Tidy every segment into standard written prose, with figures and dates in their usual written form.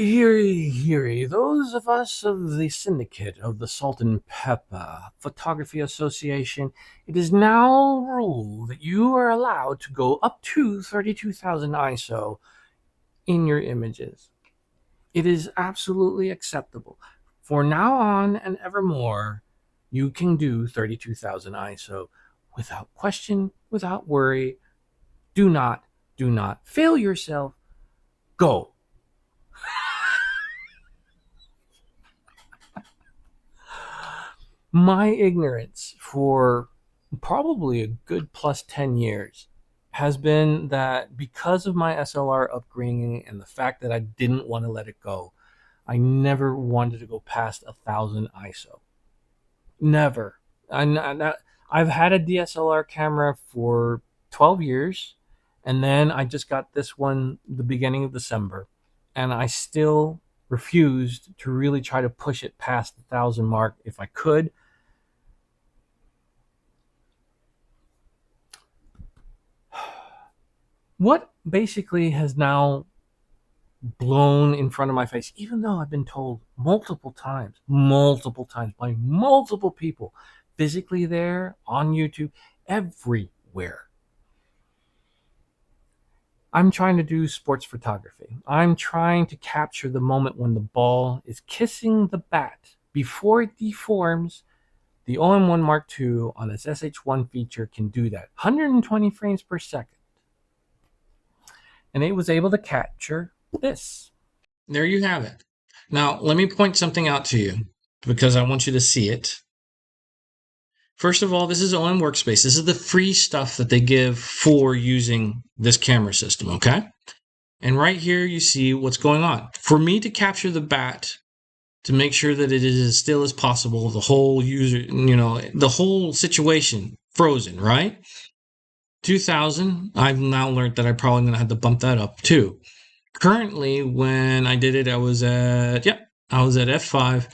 Heary, those of us of the syndicate of the Salt and Pepper Photography Association, it is now ruled that you are allowed to go up to 32,000 ISO in your images. It is absolutely acceptable. For now on and evermore, you can do 32,000 ISO without question, without worry. Do not fail yourself. Go. My ignorance for probably a good plus 10 years has been that because of my SLR upgrading and the fact that I didn't want to let it go, I never wanted to go past 1,000 ISO. Never. I've had a DSLR camera for 12 years, and then I just got this one the beginning of December, and I still refused to really try to push it past the 1,000 mark if I could. What basically has now blown in front of my face, even though I've been told multiple times by multiple people, physically there, on YouTube, everywhere. I'm trying to do sports photography. I'm trying to capture the moment when the ball is kissing the bat before it deforms. The OM1 Mark II on its SH1 feature can do that, 120 frames per second. And it was able to capture this. There you have it. Now, let me point something out to you because I want you to see it. First of all, this is OM Workspace. This is the free stuff that they give for using this camera system, okay? And right here, you see what's going on. For me to capture the bat, to make sure that it is as still as possible, the whole user, the whole situation frozen, right? 2000, I've now learned that I'm probably going to have to bump that up too. Currently, when I did it, I was at F5,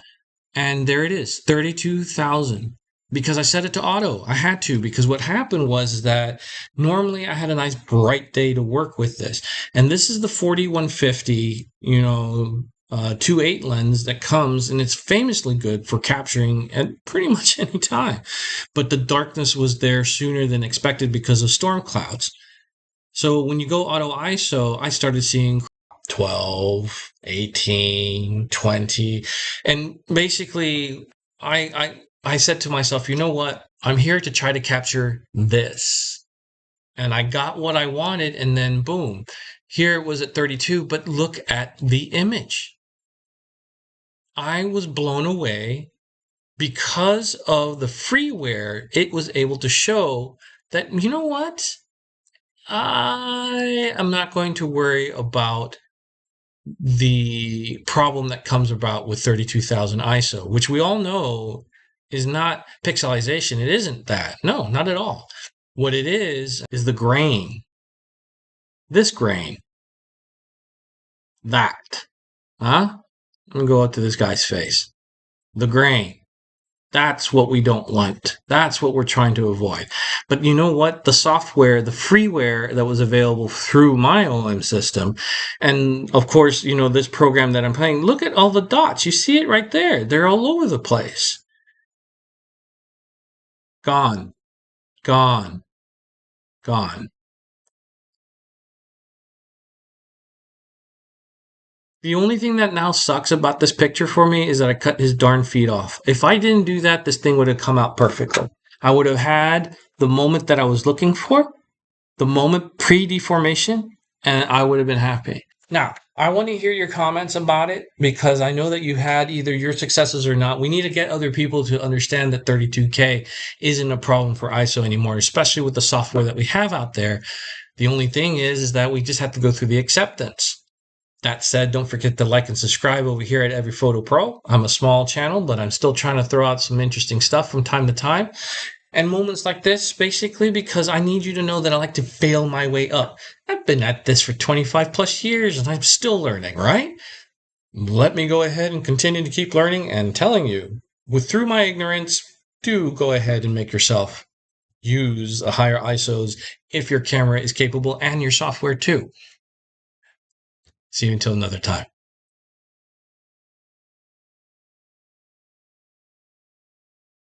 and there it is, 32,000. Because I set it to auto. I had to, because what happened was that normally I had a nice bright day to work with this. And this is the 4150, 2.8 lens that comes, and it's famously good for capturing at pretty much any time. But the darkness was there sooner than expected because of storm clouds. So when you go auto ISO, I started seeing 12, 18, 20. And basically, I said to myself, you know what? I'm here to try to capture this. And I got what I wanted, and then boom. Here it was at 32, but look at the image. I was blown away because of the freeware. It was able to show that, you know what? I am not going to worry about the problem that comes about with 32,000 ISO, which we all know is not pixelization. It isn't that. No, not at all. What it is the grain. This grain. That. Huh? Let me go up to this guy's face. The grain. That's what we don't want. That's what we're trying to avoid. But you know what? The software, the freeware that was available through my OM system, and of course, this program that I'm playing, look at all the dots. You see it right there. They're all over the place. Gone. Gone. Gone. The only thing that now sucks about this picture for me is that I cut his darn feet off. If I didn't do that, this thing would have come out perfectly. I would have had the moment that I was looking for, the moment pre-deformation, and I would have been happy. Now, I want to hear your comments about it because I know that you had either your successes or not. We need to get other people to understand that 32K isn't a problem for ISO anymore, especially with the software that we have out there. The only thing is that we just have to go through the acceptance. That said, don't forget to like and subscribe over here at EveryPhotoPro. I'm a small channel, but I'm still trying to throw out some interesting stuff from time to time. And moments like this, basically, because I need you to know that I like to fail my way up. I've been at this for 25 plus years, and I'm still learning, right? Let me go ahead and continue to keep learning and telling you, through my ignorance, do go ahead and make yourself use a higher ISOs if your camera is capable and your software too. See you until another time.